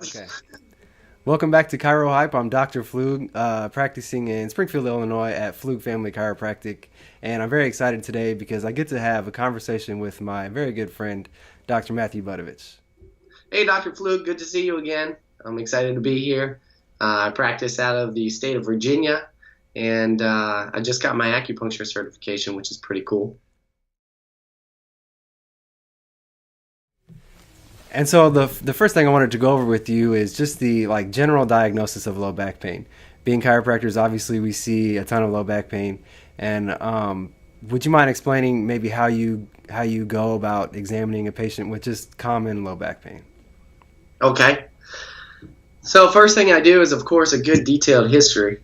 Okay. Welcome back to Chirohype. I'm Dr. Pflug, practicing in Springfield, Illinois at Pflug Family Chiropractic. And I'm very excited today because I get to have a conversation with my very good friend, Dr. Matthew Budavich. Hey, Dr. Pflug, good to see you again. I'm excited to be here. I practice out of the state of Virginia, and I just got my acupuncture certification, which is pretty cool. And so the first thing I wanted to go over with you is just the general diagnosis of low back pain. Being chiropractors, obviously we see a ton of low back pain. And would you mind explaining maybe how you go about examining a patient with just common low back pain? Okay. So first thing I do is, of course, a good detailed history.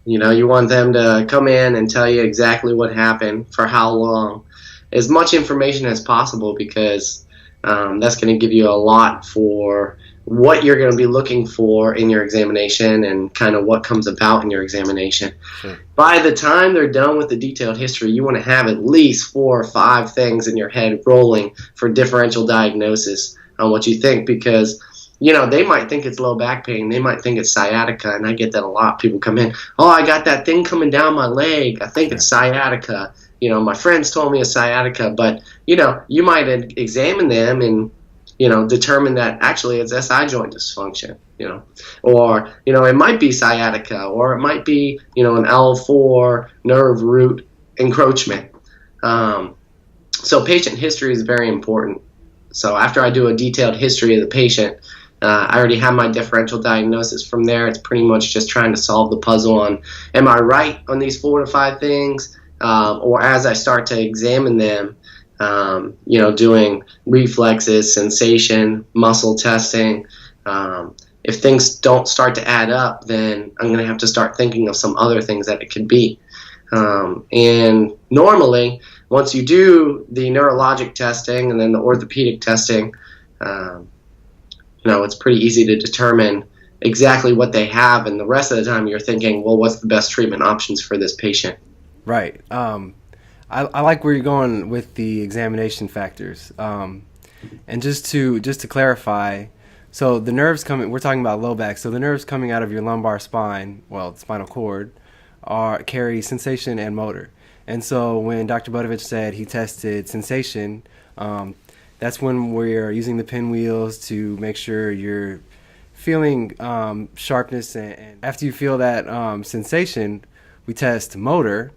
You want them to come in and tell you exactly what happened, for how long, as much information as possible, because that's going to give you a lot for what you're going to be looking for in your examination and kind of what comes about in your examination. Sure. By the time they're done with the detailed history, you want to have at least 4 or 5 things in your head rolling for differential diagnosis on what you think, because they might think it's low back pain. They might think it's sciatica, and I get that a lot. People come in, oh, I got that thing coming down my leg. I think it's sciatica. My friends told me it's sciatica, but, you might examine them and, determine that actually it's SI joint dysfunction, or, it might be sciatica, or it might be, an L4 nerve root encroachment. So patient history is very important. So after I do a detailed history of the patient, I already have my differential diagnosis. From there, it's pretty much just trying to solve the puzzle on, am I right on these 4 to 5 things? Or as I start to examine them, doing reflexes, sensation, muscle testing. If things don't start to add up, then I'm going to have to start thinking of some other things that it could be. And normally, once you do the neurologic testing and then the orthopedic testing, it's pretty easy to determine exactly what they have, and the rest of the time you're thinking, well, what's the best treatment options for this patient? Right. I like where you're going with the examination factors. And just to clarify, so the nerves coming, we're talking about low back, so the nerves coming out of your lumbar spine, well, spinal cord, carry sensation and motor. And so when Dr. Budavich said he tested sensation, that's when we're using the pinwheels to make sure you're feeling sharpness. And after you feel that sensation, we test motor.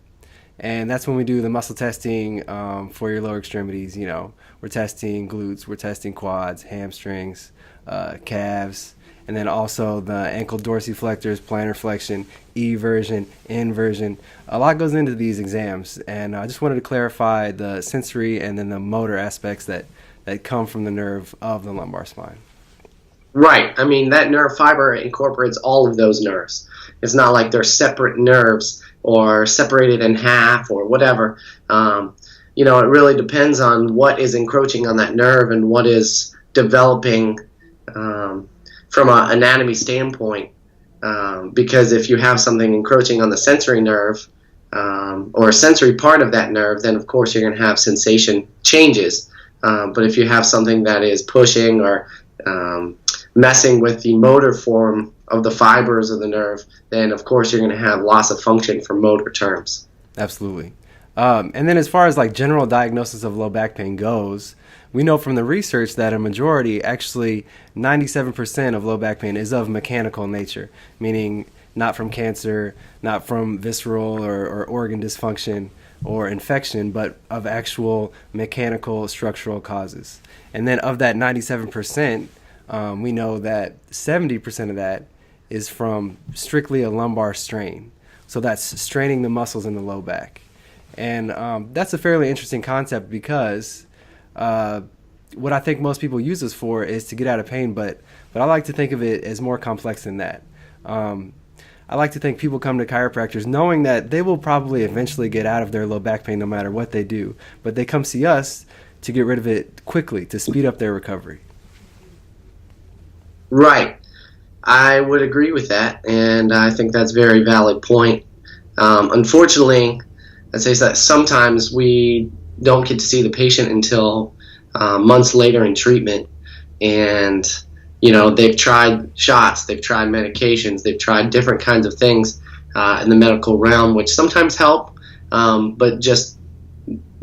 And that's when we do the muscle testing for your lower extremities. We're testing glutes, we're testing quads, hamstrings, calves, and then also the ankle dorsiflexors, plantar flexion, eversion, inversion. A lot goes into these exams, and I just wanted to clarify the sensory and then the motor aspects that come from the nerve of the lumbar spine. Right. I mean, that nerve fiber incorporates all of those nerves. It's not like they're separate nerves or separated in half or whatever. It really depends on what is encroaching on that nerve and what is developing from an anatomy standpoint. Because if you have something encroaching on the sensory nerve or a sensory part of that nerve, then of course you're going to have sensation changes. But if you have something that is pushing or messing with the motor form of the fibers of the nerve, then of course you're going to have loss of function for motor terms. Absolutely. And then as far as general diagnosis of low back pain goes, we know from the research that a majority, actually 97% of low back pain is of mechanical nature, meaning not from cancer, not from visceral or organ dysfunction or infection, but of actual mechanical structural causes. And then of that 97%, we know that 70% of that is from strictly a lumbar strain. So that's straining the muscles in the low back. And that's a fairly interesting concept because what I think most people use this for is to get out of pain, but I like to think of it as more complex than that. I like to think people come to chiropractors knowing that they will probably eventually get out of their low back pain no matter what they do, but they come see us to get rid of it quickly, to speed up their recovery. Right. I would agree with that, and I think that's a very valid point. Unfortunately, I'd say that sometimes we don't get to see the patient until months later in treatment, and they've tried shots, they've tried medications, they've tried different kinds of things in the medical realm, which sometimes help, but just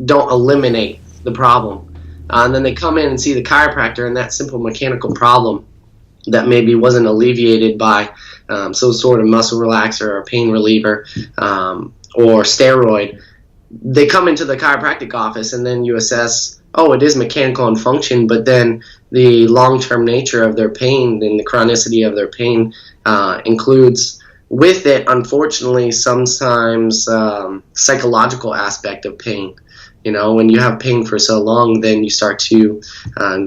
don't eliminate the problem. And then they come in and see the chiropractor, and that simple mechanical problem that maybe wasn't alleviated by some sort of muscle relaxer or pain reliever or steroid, they come into the chiropractic office, and then you assess, oh, it is mechanical in function, but then the long-term nature of their pain and the chronicity of their pain includes with it, unfortunately, sometimes psychological aspect of pain. When you have pain for so long, then you start to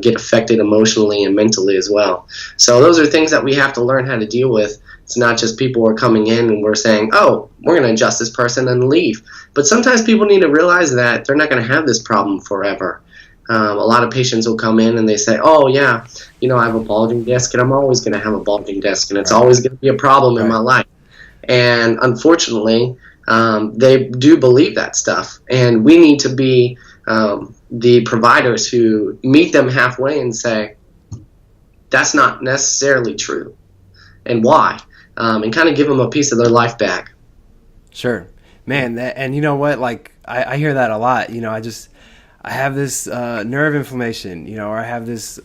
get affected emotionally and mentally as well. So those are things that we have to learn how to deal with. It's not just people are coming in and we're saying, oh, we're going to adjust this person and leave. But sometimes people need to realize that they're not going to have this problem forever. A lot of patients will come in and they say, oh, yeah, I have a bulging disc and I'm always going to have a bulging disc and it's always going to be a problem in my life. And unfortunately, they do believe that stuff. And we need to be the providers who meet them halfway and say, that's not necessarily true. And why? And kind of give them a piece of their life back. Sure. Man, and you know what? Like, I hear that a lot. I have this nerve inflammation, or I have this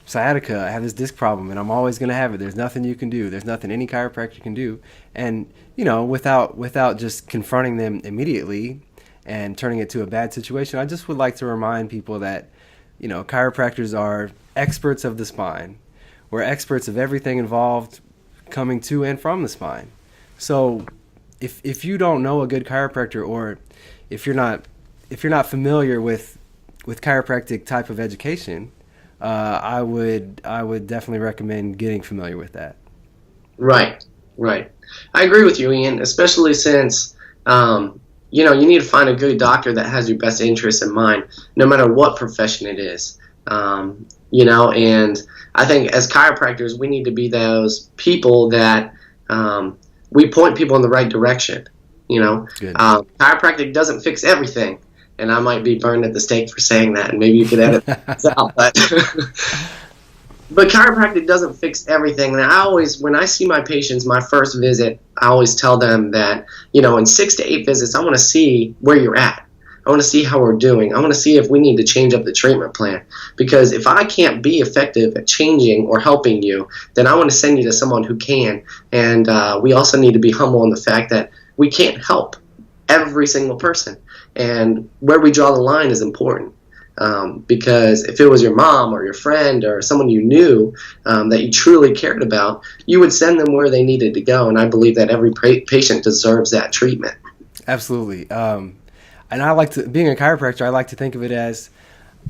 sciatica, I have this disc problem, and I'm always going to have it. There's nothing you can do. There's nothing any chiropractor can do. And, without just confronting them immediately and turning it to a bad situation, I just would like to remind people that, chiropractors are experts of the spine. We're experts of everything involved coming to and from the spine. So if you don't know a good chiropractor, or if you're not familiar with chiropractic type of education, I would definitely recommend getting familiar with that. Right. I agree with you, Ian, especially since you need to find a good doctor that has your best interests in mind, no matter what profession it is. And I think as chiropractors, we need to be those people that we point people in the right direction. Chiropractic doesn't fix everything. And I might be burned at the stake for saying that, and maybe you could edit this out. But chiropractic doesn't fix everything. And when I see my patients, my first visit, I always tell them that, in 6 to 8 visits, I want to see where you're at. I want to see how we're doing. I want to see if we need to change up the treatment plan. Because if I can't be effective at changing or helping you, then I want to send you to someone who can. And we also need to be humble in the fact that we can't help every single person. And where we draw the line is important. Because if it was your mom or your friend or someone you knew that you truly cared about, you would send them where they needed to go. And I believe that every patient deserves that treatment. Absolutely. And being a chiropractor, I like to think of it as,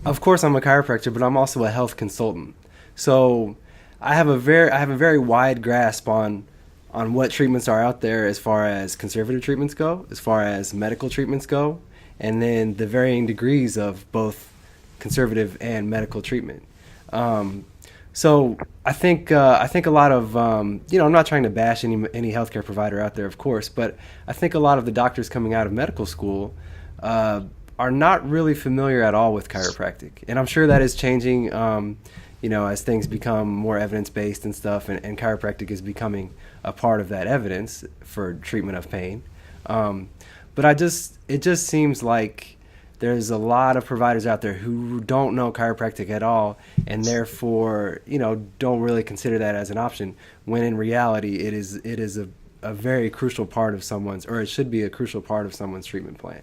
of course I'm a chiropractor, but I'm also a health consultant. So I have a very wide grasp on what treatments are out there as far as conservative treatments go, as far as medical treatments go, and then the varying degrees of both conservative and medical treatment. So I think a lot of I'm not trying to bash any healthcare provider out there, of course, but I think a lot of the doctors coming out of medical school are not really familiar at all with chiropractic, and I'm sure that is changing. As things become more evidence-based and stuff, and chiropractic is becoming a part of that evidence for treatment of pain. But it just seems like there's a lot of providers out there who don't know chiropractic at all, and therefore, don't really consider that as an option, when in reality it is a very crucial part of someone's, or it should be a crucial part of someone's treatment plan.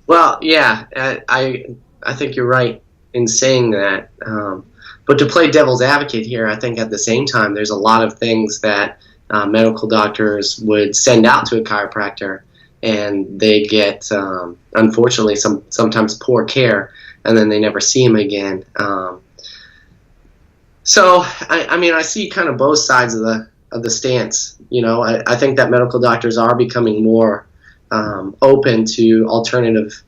Well, yeah, I think you're right in saying that. But to play devil's advocate here, I think at the same time there's a lot of things that medical doctors would send out to a chiropractor, and they get, unfortunately, sometimes poor care, and then they never see him again. So, I see kind of both sides of the stance. I think that medical doctors are becoming more open to alternative,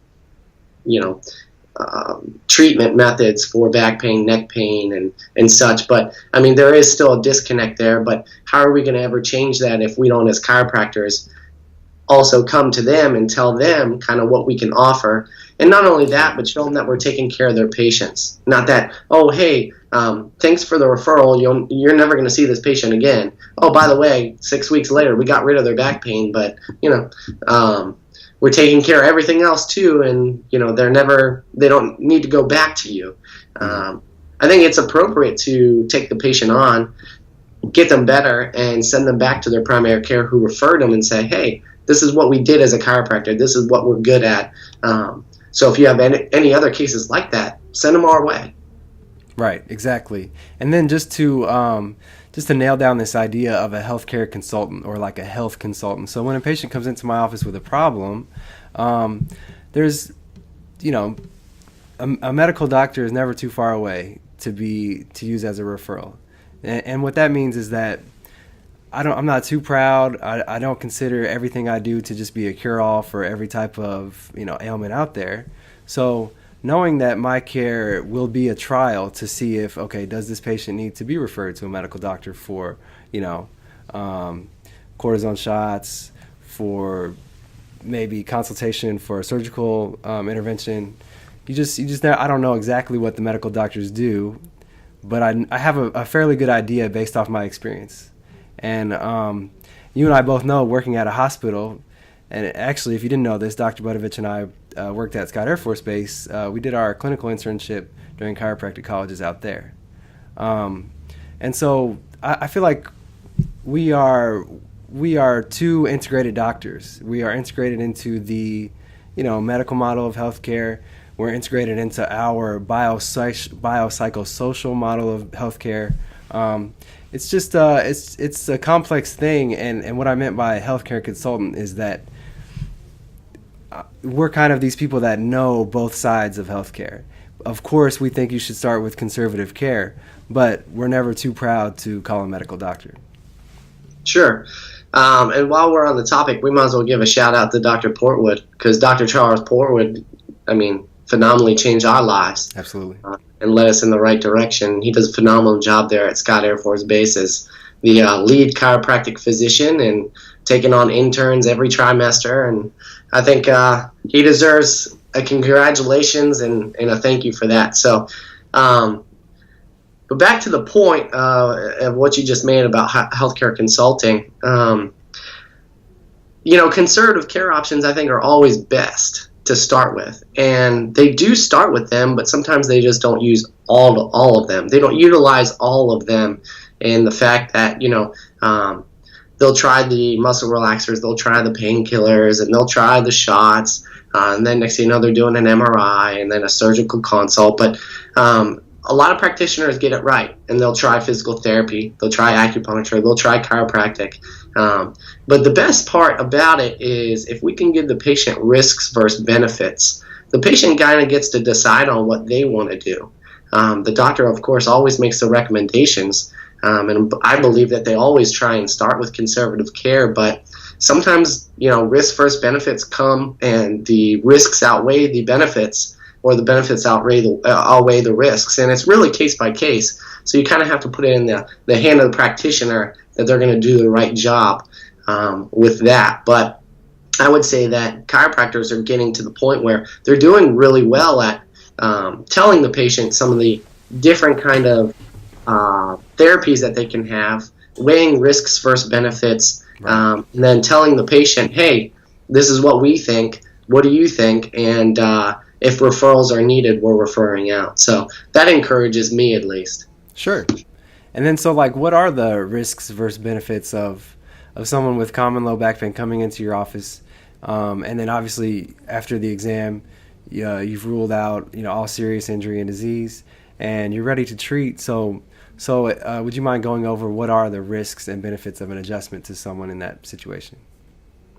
treatment methods for back pain, neck pain, and such. But, there is still a disconnect there. But how are we going to ever change that if we don't, as chiropractors, also come to them and tell them kind of what we can offer. And not only that, but show them that we're taking care of their patients. Not that, oh, hey, thanks for the referral. You're never going to see this patient again. Oh, by the way, 6 weeks later, we got rid of their back pain, but, we're taking care of everything else too, and, they don't need to go back to you. I think it's appropriate to take the patient on, get them better, and send them back to their primary care who referred them and say, hey, this is what we did as a chiropractor. This is what we're good at. So if you have any other cases like that, send them our way. Right, exactly. And then just to nail down this idea of a healthcare consultant, or like a health consultant. So when a patient comes into my office with a problem, there's, a medical doctor is never too far away to use as a referral. And what that means is that I'm not too proud. I don't consider everything I do to just be a cure-all for every type of ailment out there. So knowing that my care will be a trial to see if, okay, does this patient need to be referred to a medical doctor for cortisone shots, for maybe consultation for a surgical intervention. I don't know exactly what the medical doctors do, but I have a fairly good idea based off my experience. And you and I both know, working at a hospital, and actually, if you didn't know this, Dr. Budavich and I worked at Scott Air Force Base. We did our clinical internship during chiropractic colleges out there. And so I feel like we are two integrated doctors. We are integrated into the medical model of healthcare. We're integrated into our biopsychosocial model of healthcare. It's just it's a complex thing, and what I meant by healthcare consultant is that we're kind of these people that know both sides of healthcare. Of course, we think you should start with conservative care, but we're never too proud to call a medical doctor. Sure. And while we're on the topic, we might as well give a shout out to Dr. Portwood, because Dr. Charles Portwood, phenomenally changed our lives. Absolutely. And led us in the right direction. He does a phenomenal job there at Scott Air Force Base as the lead chiropractic physician, and taking on interns every trimester. And I think he deserves a congratulations and a thank you for that. So, but back to the point of what you just made about healthcare consulting. Conservative care options, I think, are always best to start with, and they do start with them, but sometimes they just don't use all of them. They don't utilize all of them, and the fact that they'll try the muscle relaxers, they'll try the painkillers, and they'll try the shots, and then next thing you know, they're doing an MRI and then a surgical consult. But a lot of practitioners get it right, and they'll try physical therapy, they'll try acupuncture, they'll try chiropractic. But the best part about it is if we can give the patient risks versus benefits, the patient kind of gets to decide on what they want to do. The doctor, of course, always makes the recommendations, and I believe that they always try and start with conservative care, but sometimes, risk versus benefits come, and the risks outweigh the benefits, or the benefits outweigh the risks, and it's really case by case. So you kind of have to put it in the hand of the practitioner that they're going to do the right job with that. But I would say that chiropractors are getting to the point where they're doing really well at telling the patient some of the different kind of therapies that they can have, weighing risks versus benefits, and then telling the patient, hey, this is what we think, what do you think? And if referrals are needed, we're referring out. So that encourages me, at least. Sure. And then, so what are the risks versus benefits of someone with common low back pain coming into your office? And then obviously after the exam, you've ruled out, all serious injury and disease, and you're ready to treat. So would you mind going over what are the risks and benefits of an adjustment to someone in that situation?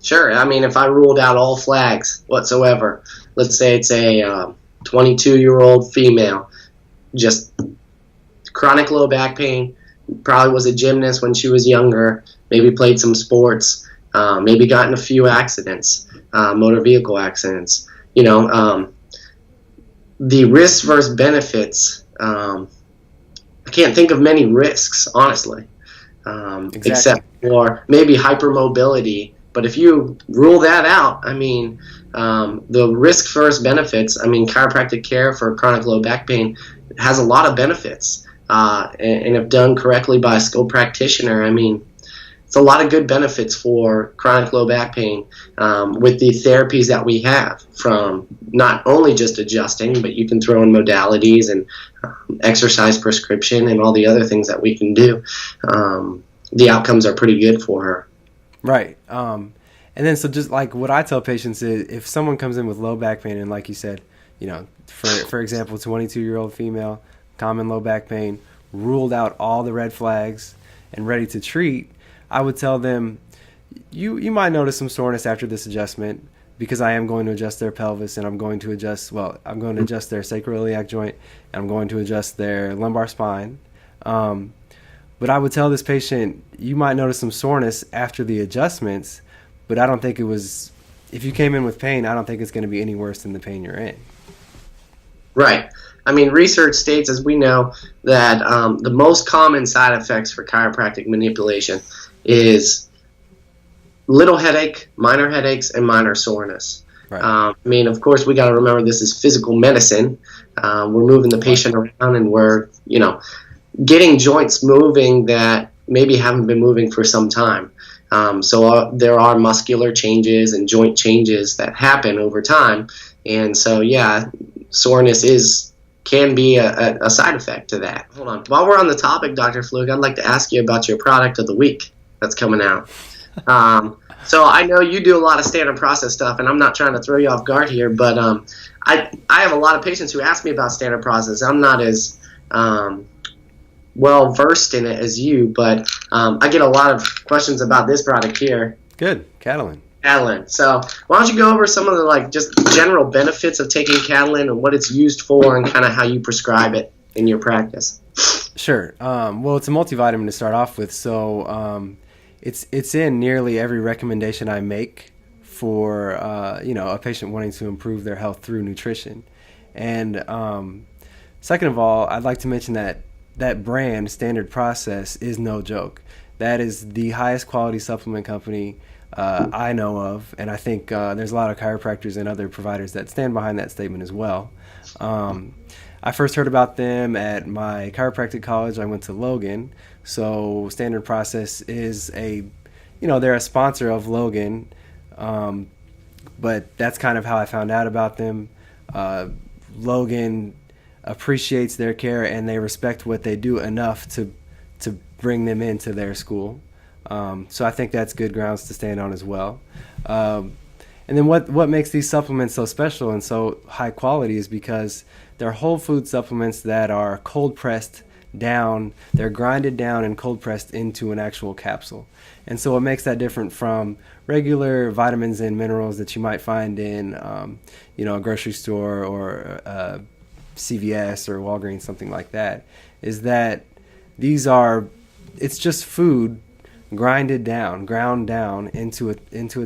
Sure. If I ruled out all flags whatsoever, let's say it's a 22-year-old female, just chronic low back pain, probably was a gymnast when she was younger, maybe played some sports, maybe got in a few accidents, motor vehicle accidents. The risks versus benefits, I can't think of many risks, honestly, Exactly. except for maybe hypermobility But if you rule that out, I mean, the risk versus benefits, I mean, chiropractic care for chronic low back pain has a lot of benefits. And if done correctly by a skilled practitioner, I mean, it's a lot of good benefits for chronic low back pain with the therapies that we have, from not only just adjusting, but you can throw in modalities and exercise prescription and all the other things that we can do. The outcomes are pretty good for her. Right. And then so just like what I tell patients is, if someone comes in with low back pain and like you said, you know, for example, 22-year-old female, common low back pain, ruled out all the red flags and ready to treat, I would tell them, you might notice some soreness after this adjustment, because I am going to adjust their pelvis, and I'm going to adjust their sacroiliac joint, and I'm going to adjust their lumbar spine. But I would tell this patient, you might notice some soreness after the adjustments, but I don't think it was, if you came in with pain, I don't think it's going to be any worse than the pain you're in. Right. I mean, research states, as we know, that the most common side effects for chiropractic manipulation is little headache, minor headaches, and minor soreness. Right. I mean, of course, we got to remember this is physical medicine. We're moving the patient around, and we're, you know, getting joints moving that maybe haven't been moving for some time. So there are muscular changes and joint changes that happen over time. And so, yeah, soreness can be a side effect to that. Hold on. While we're on the topic, Dr. Pflug, I'd like to ask you about your product of the week that's coming out. So I know you do a lot of standard process stuff, and I'm not trying to throw you off guard here, but I have a lot of patients who ask me about standard process. I'm not as well versed in it as you, but I get a lot of questions about this product here. Good, Catalin. So why don't you go over some of the just general benefits of taking Catalin and what it's used for, and kind of how you prescribe it in your practice? Sure. Well, it's a multivitamin to start off with, so it's in nearly every recommendation I make for a patient wanting to improve their health through nutrition. And second of all, I'd like to mention that brand, Standard Process, is no joke. That is the highest quality supplement company I know of, and I think there's a lot of chiropractors and other providers that stand behind that statement as well. I first heard about them at my chiropractic college. I went to Logan, so Standard Process is they're a sponsor of Logan, but that's kind of how I found out about them. Logan appreciates their care, and they respect what they do enough to bring them into their school. So I think that's good grounds to stand on as well. And then what makes these supplements so special and so high quality is because they're whole food supplements that are cold pressed down. They're grinded down and cold pressed into an actual capsule. And so what makes that different from regular vitamins and minerals that you might find in a grocery store or CVS or Walgreens, something like that, is that it's just food ground down into a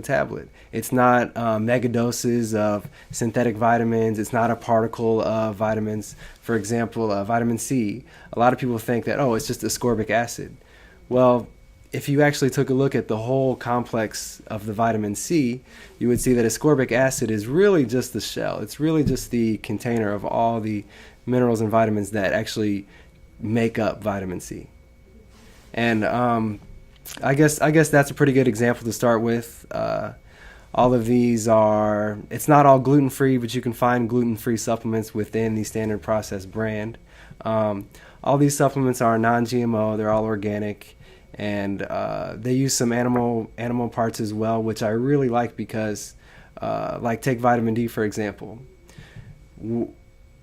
tablet. It's not mega doses of synthetic vitamins. It's not a particle of vitamins. For example, vitamin C. A lot of people think that, it's just ascorbic acid. Well, if you actually took a look at the whole complex of the vitamin C, you would see that ascorbic acid is really just the shell. It's really just the container of all the minerals and vitamins that actually make up vitamin C. And I guess that's a pretty good example to start with. All of these it's not all gluten-free, but you can find gluten-free supplements within the Standard Process brand. All these supplements are non-GMO, they're all organic, and they use some animal parts as well, which I really like because, take vitamin D, for example.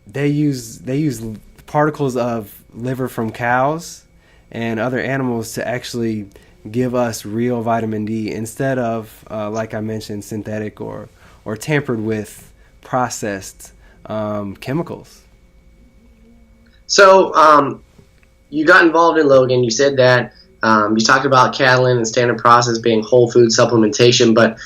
They use particles of liver from cows and other animals to actually give us real vitamin D instead of, like I mentioned, synthetic or tampered with processed chemicals. So you got involved in Logan. You said that you talked about Catalin and Standard Process being whole food supplementation, but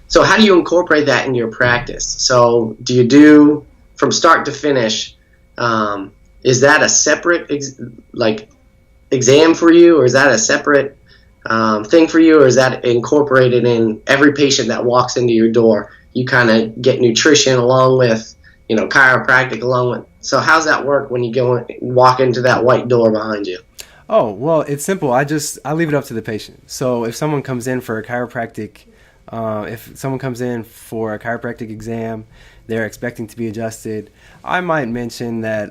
so how do you incorporate that in your practice? So do you do from start to finish? Is that a separate exam for you, or is that a separate thing for you, or is that incorporated in every patient that walks into your door? You kind of get nutrition along with, chiropractic along with. So how's that work when you walk into that white door behind you? Oh, well, it's simple. I leave it up to the patient. So if someone comes in for a chiropractic exam, they're expecting to be adjusted, I might mention that,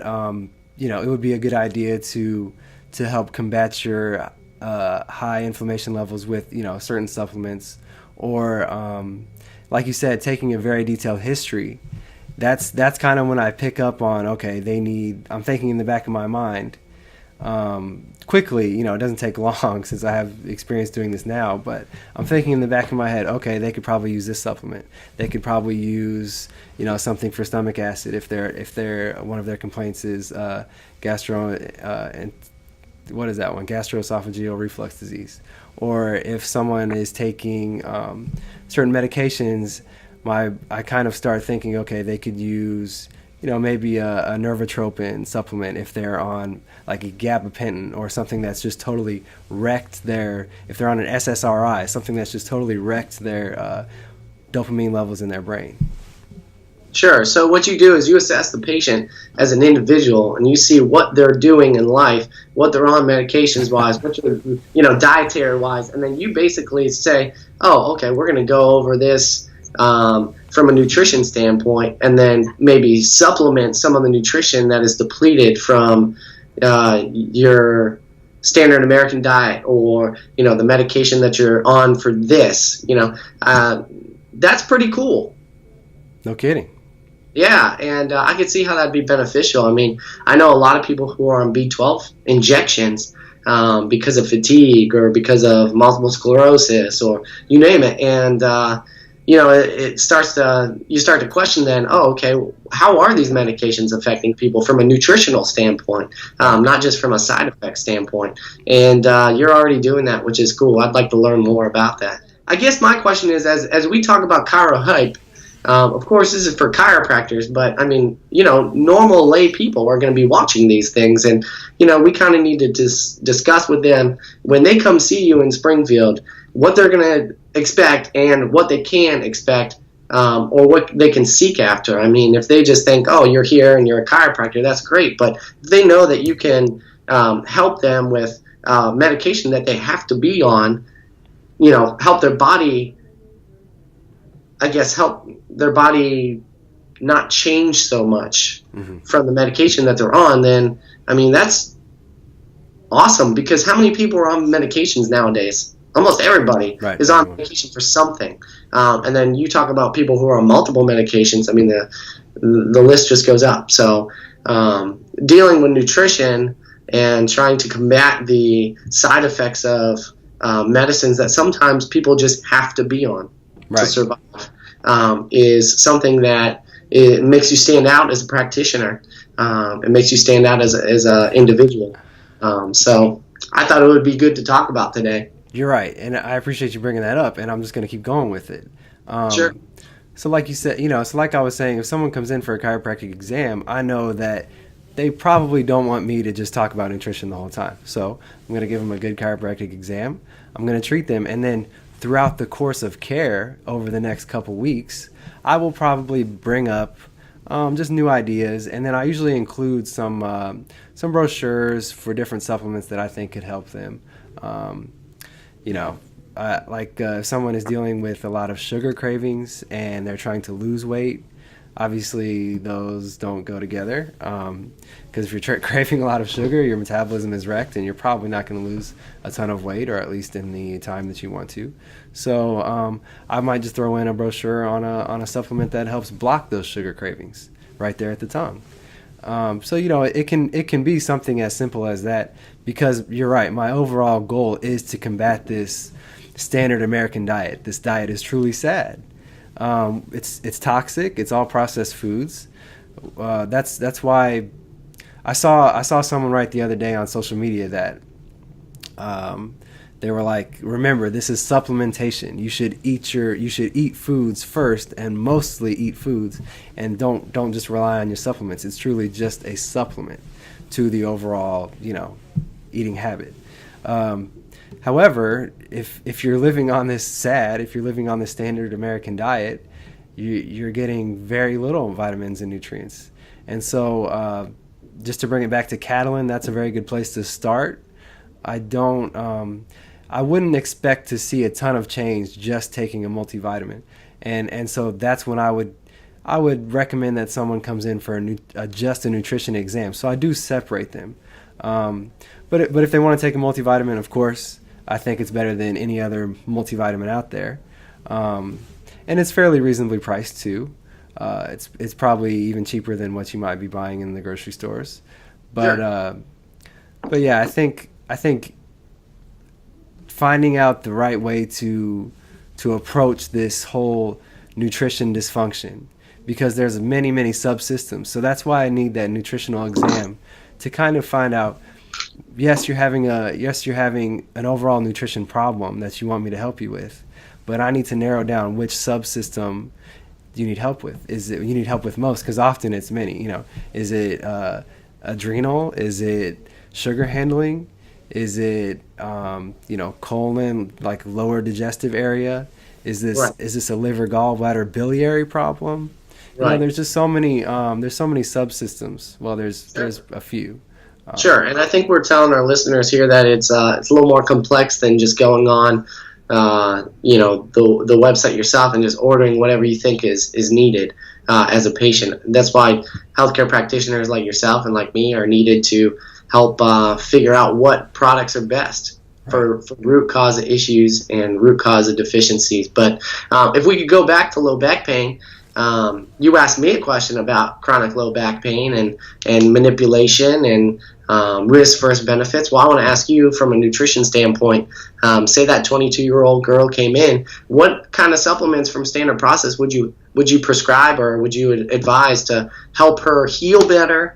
it would be a good idea to help combat your high inflammation levels with, certain supplements, or, like you said, taking a very detailed history. That's kind of when I pick up on, okay, I'm thinking in the back of my mind, quickly, it doesn't take long since I have experience doing this now, but I'm thinking in the back of my head, okay, they could probably use this supplement. They could probably use, something for stomach acid if one of their complaints is gastroesophageal reflux disease. Or if someone is taking certain medications, I kind of start thinking, okay, they could use maybe a nervotropin supplement if they're on like a gabapentin, or something that's just totally wrecked if they're on an SSRI, something that's just totally wrecked their dopamine levels in their brain. Sure. So what you do is you assess the patient as an individual, and you see what they're doing in life, what they're on medications wise, what dietary wise, and then you basically say, oh, okay, we're going to go over this from a nutrition standpoint, and then maybe supplement some of the nutrition that is depleted from your standard American diet, or the medication that you're on for this. That's pretty cool. No kidding. Yeah, and I could see how that'd be beneficial. I mean, I know a lot of people who are on B12 injections because of fatigue, or because of multiple sclerosis, or you name it, and you start to question then, oh, okay, how are these medications affecting people from a nutritional standpoint, not just from a side effect standpoint? And you're already doing that, which is cool. I'd like to learn more about that. I guess my question is, as we talk about Chirohype, of course, this is for chiropractors, but I mean, normal lay people are going to be watching these things, and we kind of need to discuss with them when they come see you in Springfield what they're going to expect and what they can expect, or what they can seek after. I mean, if they just think, oh, you're here and you're a chiropractor, that's great, but if they know that you can help them with medication that they have to be on, help their body, help their body not change so much from the medication that they're on, then, I mean, that's awesome, because how many people are on medications nowadays? Almost everybody is on medication for something. And then you talk about people who are on multiple medications. I mean, the list just goes up. So dealing with nutrition and trying to combat the side effects of medicines that sometimes people just have to be on to survive is something that it makes you stand out as a practitioner. It makes you stand out as an individual. So I thought it would be good to talk about today. You're right, and I appreciate you bringing that up, and I'm just going to keep going with it. Sure. So like you said, so like I was saying, if someone comes in for a chiropractic exam, I know that they probably don't want me to just talk about nutrition the whole time. So I'm going to give them a good chiropractic exam. I'm going to treat them, and then throughout the course of care over the next couple weeks, I will probably bring up just new ideas, and then I usually include some brochures for different supplements that I think could help them. If someone is dealing with a lot of sugar cravings and they're trying to lose weight, obviously those don't go together, because if you're craving a lot of sugar, your metabolism is wrecked and you're probably not going to lose a ton of weight, or at least in the time that you want to. So I might just throw in a brochure on a supplement that helps block those sugar cravings right there at the tongue. So it can be something as simple as that, because you're right, my overall goal is to combat this standard American diet. This diet is truly sad. It's toxic. It's all processed foods. That's why I saw someone write the other day on social media that they were like, remember, this is supplementation. You should eat foods first, and mostly eat foods, and don't just rely on your supplements. It's truly just a supplement to the overall, eating habit. However, if you're living on this if you're living on the standard American diet, you're getting very little vitamins and nutrients. And so, just to bring it back to Catalin, that's a very good place to start. I don't, I wouldn't expect to see a ton of change just taking a multivitamin, and so that's when I would recommend that someone comes in for just a nutrition exam. So I do separate them, but if they want to take a multivitamin, of course, I think it's better than any other multivitamin out there, and it's fairly reasonably priced too. It's probably even cheaper than what you might be buying in the grocery stores, but Sure. but yeah, I think finding out the right way to approach this whole nutrition dysfunction, because there's many subsystems. So that's why I need that nutritional exam to kind of find out. Yes, you're having an overall nutrition problem that you want me to help you with, but I need to narrow down which subsystem you need help with. Is it you need help with most? Because often it's many. Is it adrenal? Is it sugar handling? Is it colon, like lower digestive area? Is this Right. is this a liver, gallbladder, biliary problem? Right. There's just so many subsystems. Well, there's a few. Sure, and I think we're telling our listeners here that it's a little more complex than just going on, the website yourself and just ordering whatever you think is needed as a patient. That's why healthcare practitioners like yourself and like me are needed to help figure out what products are best for root cause of issues and root cause of deficiencies. But if we could go back to low back pain. You asked me a question about chronic low back pain and manipulation and risk versus benefits. Well, I want to ask you from a nutrition standpoint, say that 22-year-old girl came in, what kind of supplements from Standard Process would you prescribe or would you advise to help her heal better,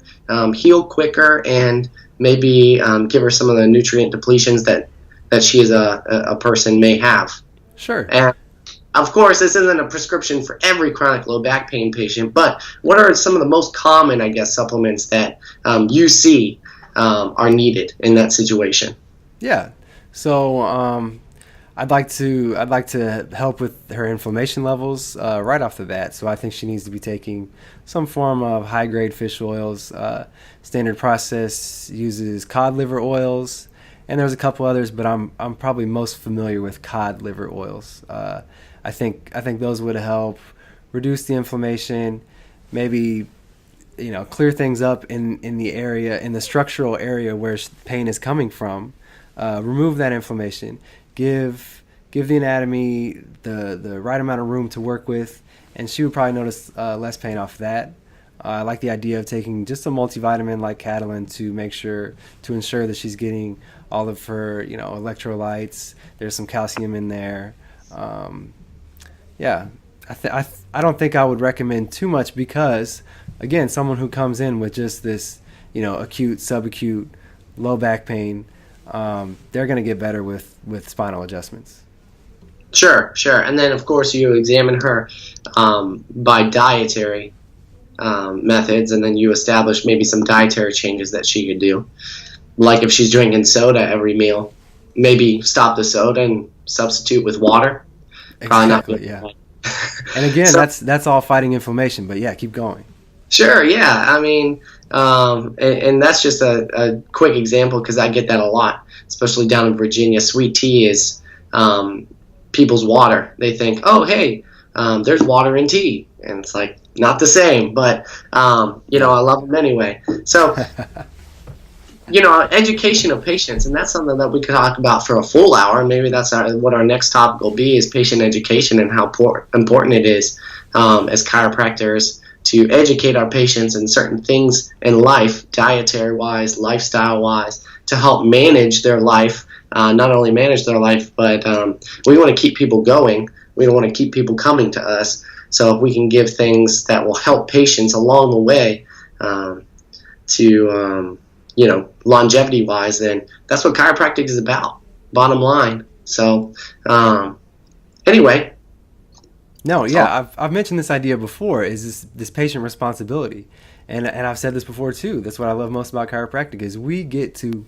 heal quicker, and maybe give her some of the nutrient depletions that she as a person may have? Sure. And of course, this isn't a prescription for every chronic low back pain patient, but what are some of the most common, I guess, supplements that you see are needed in that situation? Yeah. So I'd like to help with her inflammation levels right off the bat. So I think she needs to be taking some form of high grade fish oils. Standard Process uses cod liver oils, and there's a couple others, but I'm probably most familiar with cod liver oils. I think those would help reduce the inflammation, maybe clear things up in the structural area where pain is coming from, remove that inflammation, give the anatomy the right amount of room to work with, and she would probably notice less pain off that. I like the idea of taking just a multivitamin like Catalin to ensure that she's getting all of her electrolytes. There's some calcium in there. Yeah, I don't think I would recommend too much because, again, someone who comes in with just this, acute, subacute, low back pain, they're going to get better with spinal adjustments. Sure. And then, of course, you examine her by dietary methods, and then you establish maybe some dietary changes that she could do. Like if she's drinking soda every meal, maybe stop the soda and substitute with water. Exactly, yeah. And again, So- that's all fighting inflammation, but yeah, keep going. Sure, yeah. I mean, and that's just a quick example because I get that a lot, especially down in Virginia. Sweet tea is people's water. They think, oh, hey, there's water in tea. And it's like, not the same, but, I love them anyway. So, education of patients, and that's something that we could talk about for a full hour. And maybe that's what our next topic will be is patient education and how important it is as chiropractors to educate our patients in certain things in life, dietary-wise, lifestyle-wise, to help manage their life, not only manage their life, but we want to keep people going. We don't want to keep people coming to us. So if we can give things that will help patients along the way to longevity-wise, then that's what chiropractic is about, bottom line. So, anyway, No, So, yeah, I've mentioned this idea before. Is this patient responsibility, and I've said this before too. That's what I love most about chiropractic is we get to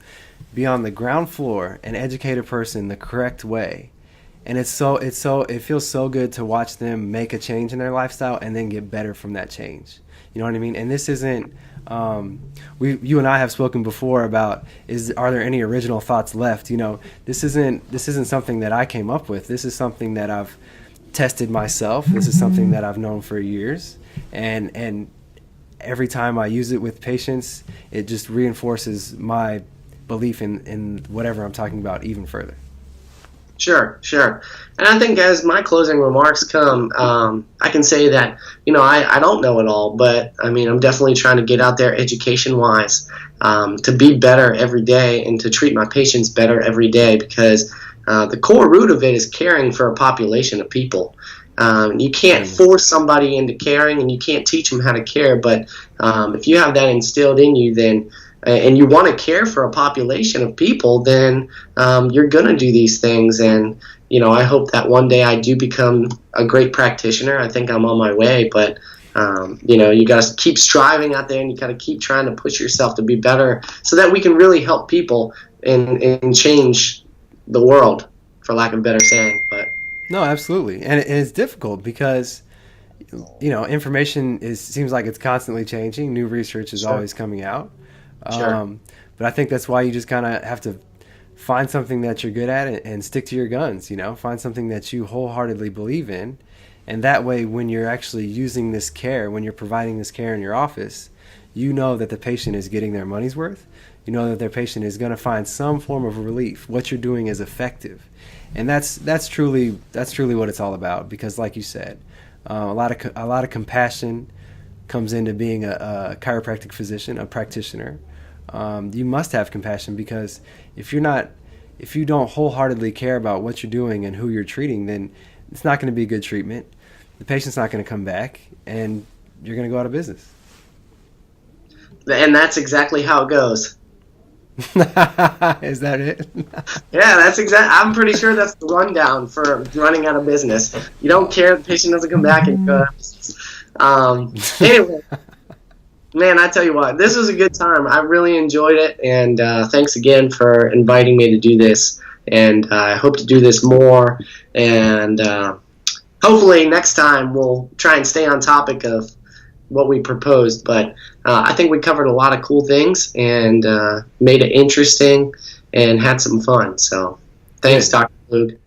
be on the ground floor and educate a person the correct way, and it feels so good to watch them make a change in their lifestyle and then get better from that change. You know what I mean? And this isn't. You and I have spoken before about are there any original thoughts left? You know, this isn't something that I came up with. This is something that I've tested myself. This is something that I've known for years, and every time I use it with patients, it just reinforces my belief in whatever I'm talking about even further. sure, sure. And I think as my closing remarks come, I can say that, I don't know it all, but I mean, I'm definitely trying to get out there education-wise, to be better every day and to treat my patients better every day because the core root of it is caring for a population of people. You can't force somebody into caring, and you can't teach them how to care. But if you have that instilled in you, then and you want to care for a population of people, then you're going to do these things. And I hope that one day I do become a great practitioner. I think I'm on my way, but you got to keep striving out there, and you got to keep trying to push yourself to be better, so that we can really help people and change the world, for lack of a better saying. But No, absolutely, and it's difficult because information seems like it's constantly changing. New research is Sure. always coming out. Sure. But I think that's why you just kind of have to find something that you're good at and stick to your guns. Find something that you wholeheartedly believe in, and that way, when you're actually using this care, when you're providing this care in your office, you know that the patient is getting their money's worth. You know that their patient is going to find some form of relief. What you're doing is effective, and that's truly what it's all about. Because, like you said, a lot of compassion comes into being a chiropractic physician, a practitioner. You must have compassion, because if you don't wholeheartedly care about what you're doing and who you're treating, then it's not going to be good treatment. The patient's not going to come back, and you're going to go out of business. And that's exactly how it goes. Is that it? Yeah, that's I'm pretty sure that's the rundown for running out of business. You don't care, the patient doesn't come back, and you go out of business. Anyway, man, I tell you what, this was a good time. I really enjoyed it, and thanks again for inviting me to do this. And I hope to do this more, and hopefully next time we'll try and stay on topic of what we proposed. But I think we covered a lot of cool things and made it interesting and had some fun. So thanks, Dr. Pflug.